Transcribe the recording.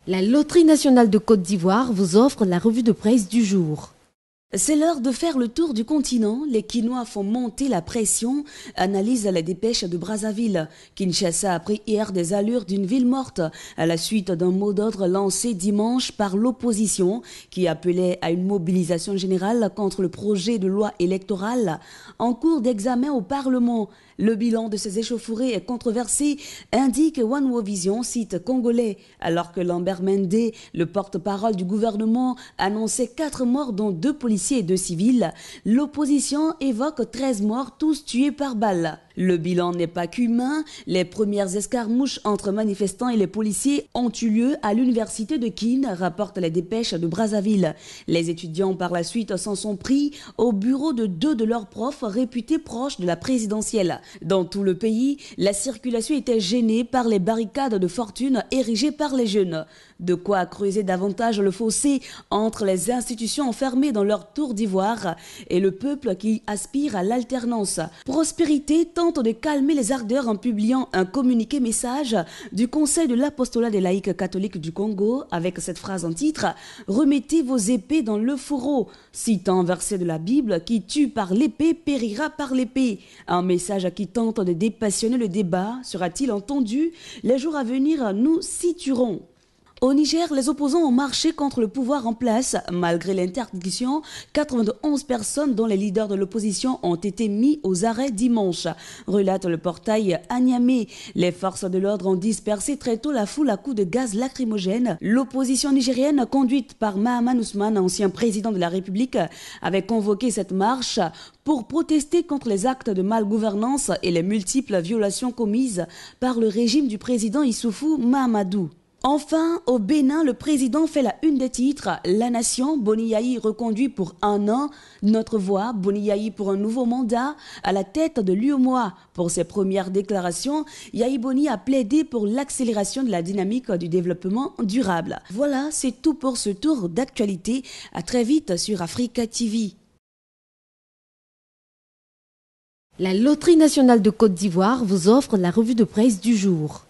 La Loterie nationale de Côte d'Ivoire vous offre la revue de presse du jour. C'est l'heure de faire le tour du continent. Les Quinois font monter la pression, analyse la dépêche de Brazzaville. Kinshasa a pris hier des allures d'une ville morte à la suite d'un mot d'ordre lancé dimanche par l'opposition qui appelait à une mobilisation générale contre le projet de loi électorale en cours d'examen au Parlement. Le bilan de ces échauffourées est controversé, indique One Vision, site congolais, alors que Lambert Mende, le porte-parole du gouvernement, annonçait 4 morts dont 2 policiers et 2 civils. L'opposition évoque 13 morts, tous tués par balle. Le bilan n'est pas qu'humain. Les premières escarmouches entre manifestants et les policiers ont eu lieu à l'université de Kin, rapportent les dépêches de Brazzaville. Les étudiants par la suite s'en sont pris au bureau de 2 de leurs profs réputés proches de la présidentielle. Dans tout le pays, la circulation était gênée par les barricades de fortune érigées par les jeunes. De quoi creuser davantage le fossé entre les institutions enfermées dans leur tour d'ivoire et le peuple qui aspire à l'alternance. Prospérité tente de calmer les ardeurs en publiant un communiqué message du Conseil de l'apostolat des laïcs catholiques du Congo avec cette phrase en titre « Remettez vos épées dans le fourreau », citant un verset de la Bible « Qui tue par l'épée périra par l'épée ». Un message qui tente de dépassionner le débat. Sera-t-il entendu? Les jours à venir nous situerons. Au Niger, les opposants ont marché contre le pouvoir en place. Malgré l'interdiction, 91 personnes dont les leaders de l'opposition ont été mis aux arrêts dimanche, relate le portail Agnamé. Les forces de l'ordre ont dispersé très tôt la foule à coups de gaz lacrymogène. L'opposition nigérienne, conduite par Mahaman Ousmane, ancien président de la République, avait convoqué cette marche pour protester contre les actes de malgouvernance et les multiples violations commises par le régime du président Issoufou Mahamadou. Enfin, au Bénin, le président fait la une des titres. La nation, Boni Yayi reconduit pour 1 an. Notre voix, Boni Yayi pour un nouveau mandat. À la tête de l'UEMOA. Pour ses premières déclarations, Yayi Boni a plaidé pour l'accélération de la dynamique du développement durable. Voilà, c'est tout pour ce tour d'actualité. À très vite sur Africa TV. La Loterie nationale de Côte d'Ivoire vous offre la revue de presse du jour.